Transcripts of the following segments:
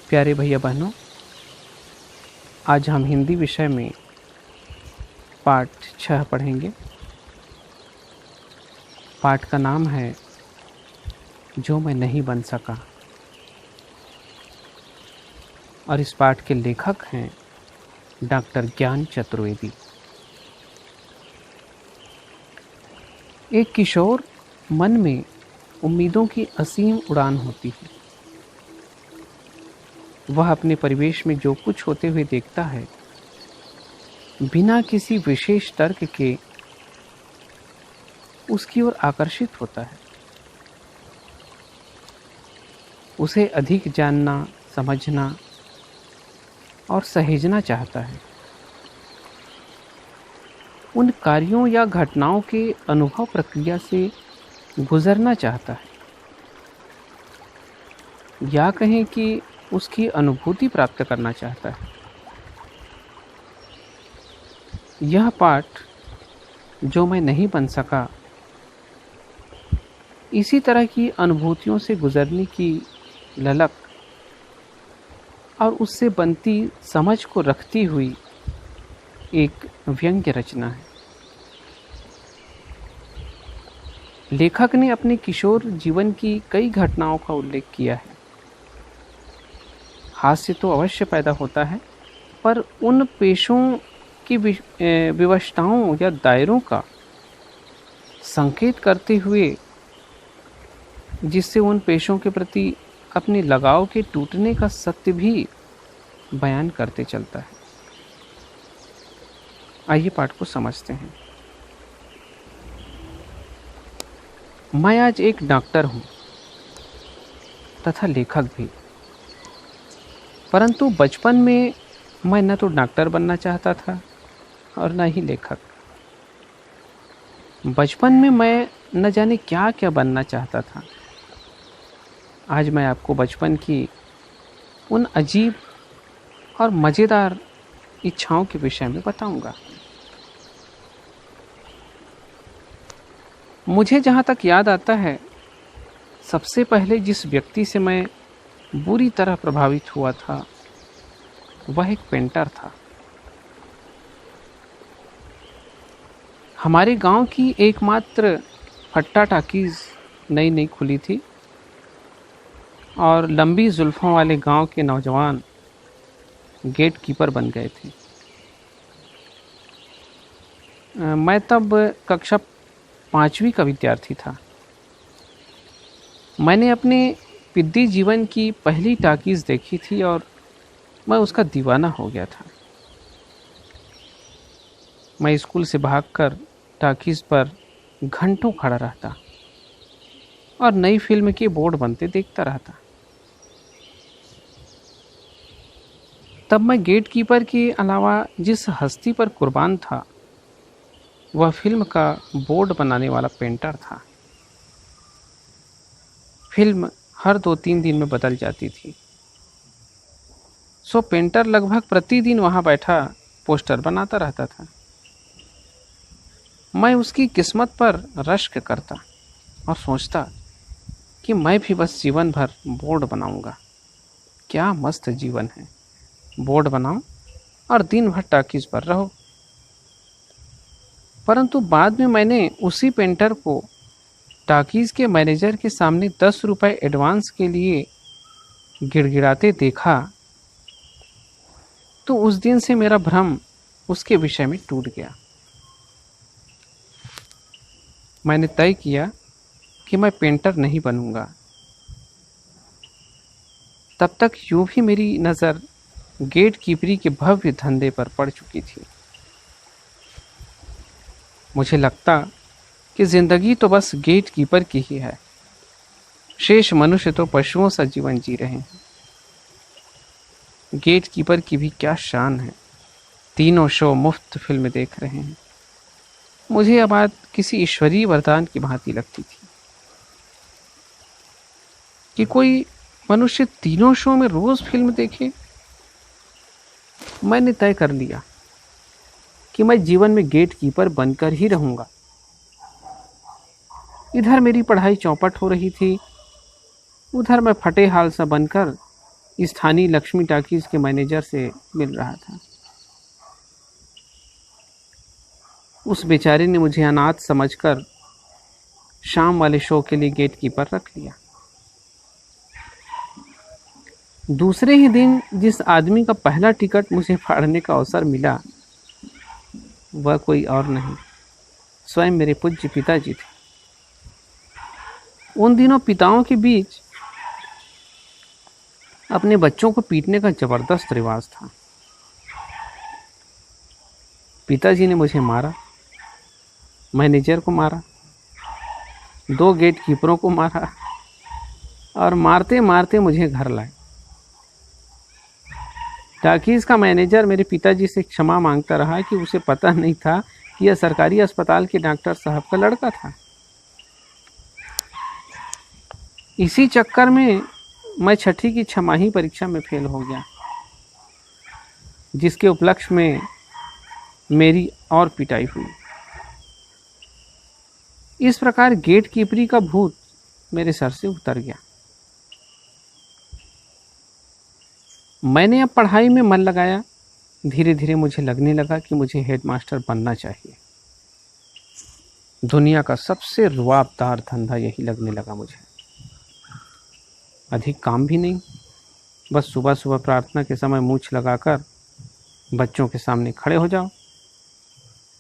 प्यारे भैया बहनों, आज हम हिंदी विषय में पाठ 6 पढ़ेंगे। पाठ का नाम है जो मैं नहीं बन सका और इस पाठ के लेखक हैं डॉक्टर ज्ञान चतुर्वेदी। एक किशोर मन में उम्मीदों की असीम उड़ान होती है। वह अपने परिवेश में जो कुछ होते हुए देखता है, बिना किसी विशेष तर्क के उसकी ओर आकर्षित होता है। उसे अधिक जानना, समझना और सहेजना चाहता है। उन कार्यों या घटनाओं के अनुभव प्रक्रिया से गुजरना चाहता है, या कहें कि उसकी अनुभूति प्राप्त करना चाहता है। यह पाठ जो मैं नहीं बन सका, इसी तरह की अनुभूतियों से गुजरने की ललक और उससे बनती समझ को रखती हुई एक व्यंग्य रचना है। लेखक ने अपने किशोर जीवन की कई घटनाओं का उल्लेख किया है। हास्य तो अवश्य पैदा होता है, पर उन पेशों की विवशताओं या दायरों का संकेत करते हुए जिससे उन पेशों के प्रति अपने लगाव के टूटने का सत्य भी बयान करते चलता है। आइए पाठ को समझते हैं। मैं आज एक डॉक्टर हूँ तथा लेखक भी, परंतु बचपन में मैं न तो डॉक्टर बनना चाहता था और न ही लेखक। बचपन में मैं न जाने क्या क्या बनना चाहता था। आज मैं आपको बचपन की उन अजीब और मज़ेदार इच्छाओं के विषय में बताऊंगा। मुझे जहाँ तक याद आता है, सबसे पहले जिस व्यक्ति से मैं बुरी तरह प्रभावित हुआ था, वह एक पेंटर था। हमारे गांव की एकमात्र फट्टा टाकीज नई नई खुली थी और लंबी जुल्फों वाले गांव के नौजवान गेट कीपर बन गए थे। मैं तब कक्षा 5वीं का विद्यार्थी था। मैंने अपने पिद्दी जीवन की पहली टाकीज देखी थी और मैं उसका दीवाना हो गया था। मैं स्कूल से भागकर टाकीज पर घंटों खड़ा रहता और नई फिल्म के बोर्ड बनते देखता रहता। तब मैं गेट कीपर के अलावा जिस हस्ती पर कुर्बान था, वह फिल्म का बोर्ड बनाने वाला पेंटर था। फिल्म हर 2-3 दिन में बदल जाती थी, सो पेंटर लगभग प्रतिदिन वहां बैठा पोस्टर बनाता रहता था। मैं उसकी किस्मत पर रश्क करता और सोचता कि मैं भी बस जीवन भर बोर्ड बनाऊंगा। क्या मस्त जीवन है, बोर्ड बनाओ और दिन भर टाकीज पर रहो। परंतु बाद में मैंने उसी पेंटर को टाकीज के मैनेजर के सामने 10 रुपए एडवांस के लिए गिड़गिड़ाते देखा, तो उस दिन से मेरा भ्रम उसके विषय में टूट गया। मैंने तय किया कि मैं पेंटर नहीं बनूंगा। तब तक यूं भी मेरी नज़र गेट कीपरी के भव्य धंधे पर पड़ चुकी थी। मुझे लगता कि जिंदगी तो बस गेट कीपर की ही है। शेष मनुष्य तो पशुओं सा जीवन जी रहे हैं। गेट कीपर की भी क्या शान है, तीनों शो मुफ्त फिल्म देख रहे हैं। मुझे यह बात किसी ईश्वरीय वरदान की भांति लगती थी कि कोई मनुष्य तीनों शो में रोज फिल्म देखे। मैंने तय कर लिया कि मैं जीवन में गेट कीपर बनकर ही रहूंगा। इधर मेरी पढ़ाई चौपट हो रही थी, उधर मैं फटे हाल सा बनकर स्थानीय लक्ष्मी टाकीज के मैनेजर से मिल रहा था। उस बेचारे ने मुझे अनाथ समझकर शाम वाले शो के लिए गेट कीपर रख लिया। दूसरे ही दिन जिस आदमी का पहला टिकट मुझे फाड़ने का अवसर मिला वह कोई और नहीं, स्वयं मेरे पूज्य पिताजी थे। उन दिनों पिताओं के बीच अपने बच्चों को पीटने का जबरदस्त रिवाज था। पिताजी ने मुझे मारा, मैनेजर को मारा, 2 गेट कीपरों को मारा और मारते मारते मुझे घर लाए। टाकीज का मैनेजर मेरे पिताजी से क्षमा मांगता रहा कि उसे पता नहीं था कि यह सरकारी अस्पताल के डॉक्टर साहब का लड़का था। इसी चक्कर में मैं 6ठी की छमाही परीक्षा में फेल हो गया, जिसके उपलक्ष्य में मेरी और पिटाई हुई। इस प्रकार गेट कीपरी का भूत मेरे सर से उतर गया। मैंने अब पढ़ाई में मन लगाया। धीरे धीरे मुझे लगने लगा कि मुझे हेडमास्टर बनना चाहिए। दुनिया का सबसे रुआबदार धंधा यही लगने लगा मुझे। अधिक काम भी नहीं, बस सुबह सुबह प्रार्थना के समय मूंछ लगाकर बच्चों के सामने खड़े हो जाओ।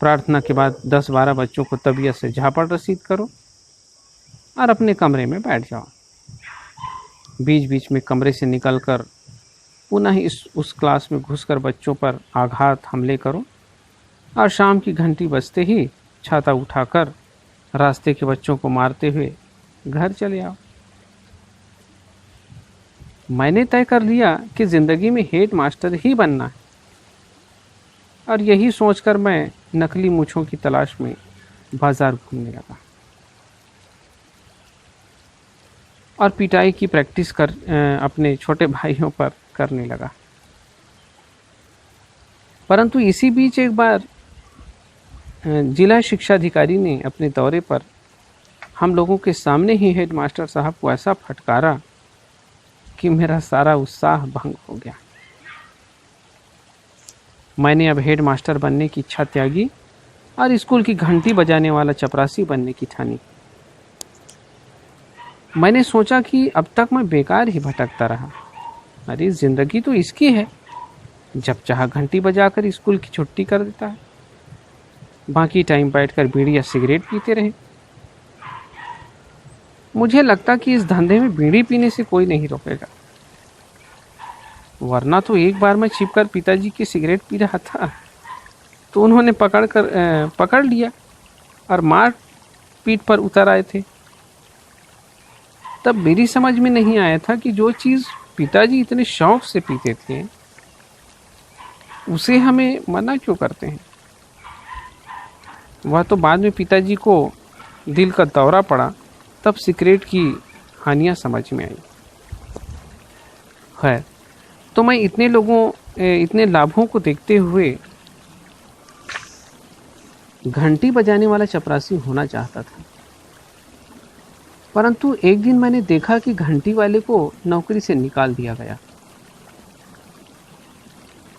प्रार्थना के बाद 10-12 बच्चों को तबीयत से झापड़ रसीद करो और अपने कमरे में बैठ जाओ। बीच बीच में कमरे से निकलकर पुनः उस क्लास में घुसकर बच्चों पर आघात हमले करो और शाम की घंटी बजते ही छाता उठाकर रास्ते के बच्चों को मारते हुए घर चले आओ। मैंने तय कर लिया कि ज़िंदगी में हेड मास्टर ही बनना है और यही सोचकर मैं नकली मूंछों की तलाश में बाजार घूमने लगा और पिटाई की प्रैक्टिस अपने छोटे भाइयों पर करने लगा। परंतु इसी बीच एक बार जिला शिक्षा अधिकारी ने अपने दौरे पर हम लोगों के सामने ही हेड मास्टर साहब को ऐसा फटकारा कि मेरा सारा उत्साह भंग हो गया। मैंने अब हेड मास्टर बनने की इच्छा त्यागी और स्कूल की घंटी बजाने वाला चपरासी बनने की ठानी। मैंने सोचा कि अब तक मैं बेकार ही भटकता रहा। अरे ज़िंदगी तो इसकी है, जब चाह घंटी बजाकर स्कूल की छुट्टी कर देता है, बाकी टाइम बैठकर बीड़ी या सिगरेट पीते रहे। मुझे लगता कि इस धंधे में बीड़ी पीने से कोई नहीं रोकेगा, वरना तो एक बार मैं छिपकर पिताजी की सिगरेट पी रहा था तो उन्होंने पकड़ लिया और मार पीट पर उतर आए थे। तब मेरी समझ में नहीं आया था कि जो चीज़ पिताजी इतने शौक से पीते थे उसे हमें मना क्यों करते हैं। वह तो बाद में पिताजी को दिल का दौरा पड़ा, तब सिगरेट की हानियां समझ में आई। खैर, तो मैं इतने लाभों को देखते हुए घंटी बजाने वाला चपरासी होना चाहता था। परंतु एक दिन मैंने देखा कि घंटी वाले को नौकरी से निकाल दिया गया,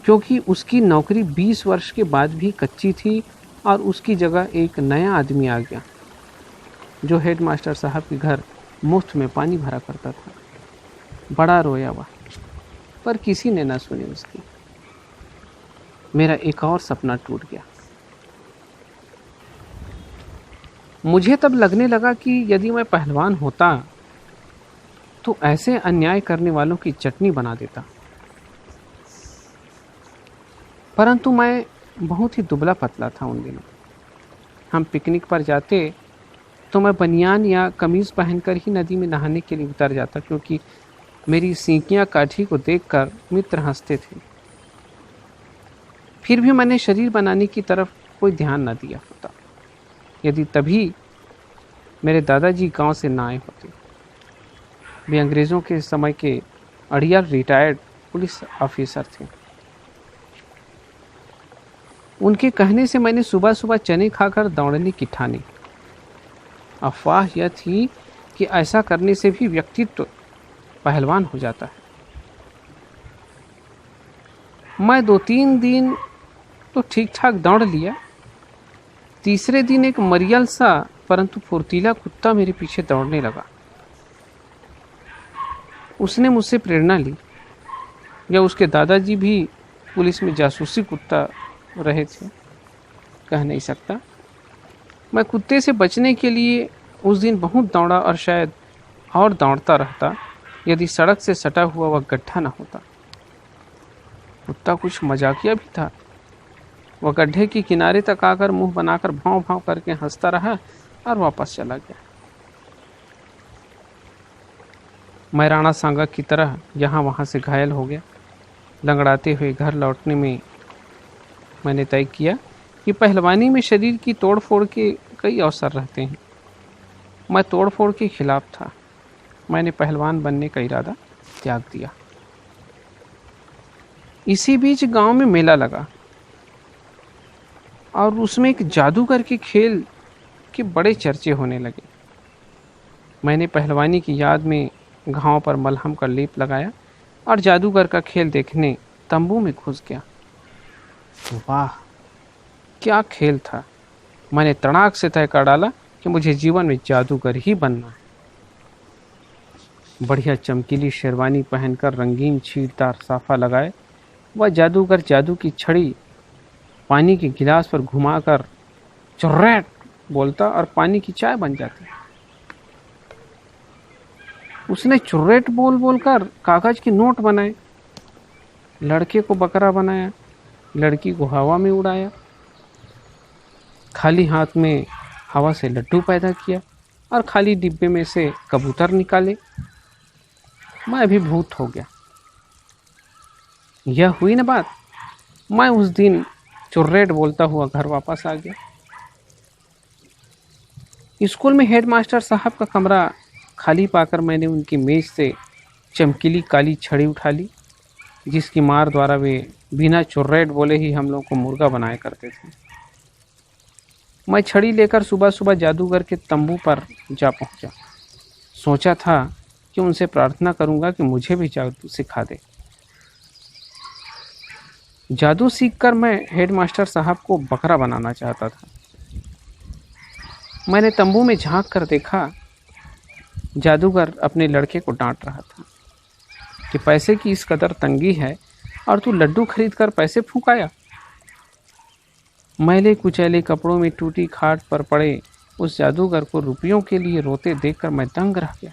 क्योंकि उसकी नौकरी 20 वर्ष के बाद भी कच्ची थी और उसकी जगह एक नया आदमी आ गया जो हेड मास्टर साहब के घर मुफ्त में पानी भरा करता था। बड़ा रोया वह, पर किसी ने न सुनी उसकी। मेरा एक और सपना टूट गया। मुझे तब लगने लगा कि यदि मैं पहलवान होता तो ऐसे अन्याय करने वालों की चटनी बना देता। परंतु मैं बहुत ही दुबला पतला था उन दिनों। हम पिकनिक पर जाते तो मैं बनियान या कमीज़ पहनकर ही नदी में नहाने के लिए उतर जाता, क्योंकि मेरी सींकियाँ काठी को देखकर मित्र हंसते थे। फिर भी मैंने शरीर बनाने की तरफ कोई ध्यान न दिया होता यदि तभी मेरे दादाजी गांव से ना आए होते। वे अंग्रेज़ों के समय के अड़ियल रिटायर्ड पुलिस ऑफिसर थे। उनके कहने से मैंने सुबह सुबह चने खाकर दौड़ने की ठानी। अफवाह यह थी कि ऐसा करने से भी व्यक्तित्व पहलवान हो जाता है। मैं 2-3 दिन तो ठीक ठाक दौड़ लिया। तीसरे दिन एक मरियल सा परंतु फुर्तीला कुत्ता मेरे पीछे दौड़ने लगा। उसने मुझसे प्रेरणा ली, या उसके दादाजी भी पुलिस में जासूसी कुत्ता रहे थे, कह नहीं सकता। मैं कुत्ते से बचने के लिए उस दिन बहुत दौड़ा और शायद और दौड़ता रहता यदि सड़क से सटा हुआ वह गड्ढा न होता। कुत्ता कुछ मजाकिया भी था। वह गड्ढे के किनारे तक आकर मुंह बनाकर भाव भाव करके हंसता रहा और वापस चला गया। मैं राणा सांगा की तरह यहाँ वहाँ से घायल हो गया। लंगड़ाते हुए घर लौटने में मैंने तय किया कि पहलवानी में शरीर की तोड़फोड़ के कई अवसर रहते हैं। मैं तोड़फोड़ के खिलाफ था। मैंने पहलवान बनने का इरादा त्याग दिया। इसी बीच गांव में मेला लगा और उसमें एक जादूगर के खेल के बड़े चर्चे होने लगे। मैंने पहलवानी की याद में घाव पर मलहम का लेप लगाया और जादूगर का खेल देखने तंबू में घुस गया। वाह, क्या खेल था! मैंने तड़ाक से तय कर डाला कि मुझे जीवन में जादूगर ही बनना है। बढ़िया चमकीली शेरवानी पहनकर रंगीन छींटदार साफा लगाए वह जादूगर जादू की छड़ी पानी के गिलास पर घुमाकर चुर्रैट बोलता और पानी की चाय बन जाती। उसने चुर्रेट बोल बोलकर कागज के नोट बनाए, लड़के को बकरा बनाया, लड़की को हवा में उड़ाया, खाली हाथ में हवा से लड्डू पैदा किया और खाली डिब्बे में से कबूतर निकाले। मैं अभिभूत हो गया। यह हुई ना बात। मैं उस दिन चुर्रेट बोलता हुआ घर वापस आ गया। स्कूल में हेडमास्टर साहब का कमरा खाली पाकर मैंने उनकी मेज से चमकीली काली छड़ी उठा ली, जिसकी मार द्वारा वे बिना चुर्रेट बोले ही हम लोग को मुर्गा बनाया करते थे। मैं छड़ी लेकर सुबह सुबह जादूगर के तंबू पर जा पहुंचा। सोचा था कि उनसे प्रार्थना करूंगा कि मुझे भी जादू सिखा दे। जादू सीखकर मैं हेडमास्टर साहब को बकरा बनाना चाहता था। मैंने तंबू में झांक कर देखा, जादूगर अपने लड़के को डांट रहा था कि पैसे की इस कदर तंगी है और तू लड्डू खरीद कर पैसे फूकाया। मैले कुचैले कपड़ों में टूटी खाट पर पड़े उस जादूगर को रुपयों के लिए रोते देखकर मैं दंग रह गया।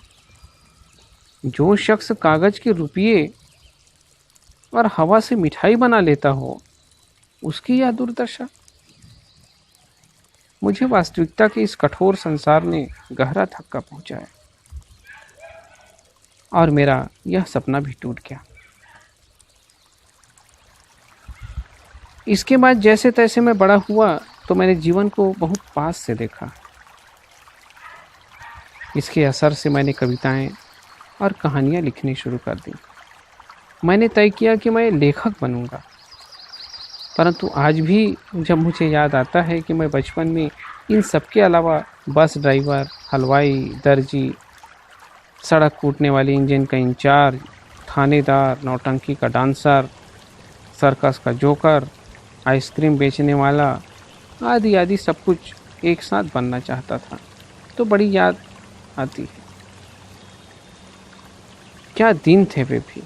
जो शख्स कागज के रुपये और हवा से मिठाई बना लेता हो, उसकी यह दुर्दशा। मुझे वास्तविकता के इस कठोर संसार ने गहरा धक्का पहुंचाया और मेरा यह सपना भी टूट गया। इसके बाद जैसे तैसे मैं बड़ा हुआ तो मैंने जीवन को बहुत पास से देखा। इसके असर से मैंने कविताएं और कहानियां लिखनी शुरू कर दी। मैंने तय किया कि मैं लेखक बनूंगा। परंतु आज भी जब मुझे याद आता है कि मैं बचपन में इन सब के अलावा बस ड्राइवर, हलवाई, दर्जी, सड़क कूटने वाले इंजन का इंचार्ज, थानेदार, नौटंकी का डांसर, सर्कस का जोकर, आइसक्रीम बेचने वाला आदि आदि सब कुछ एक साथ बनना चाहता था, तो बड़ी याद आती है। क्या दिन थे वे भी।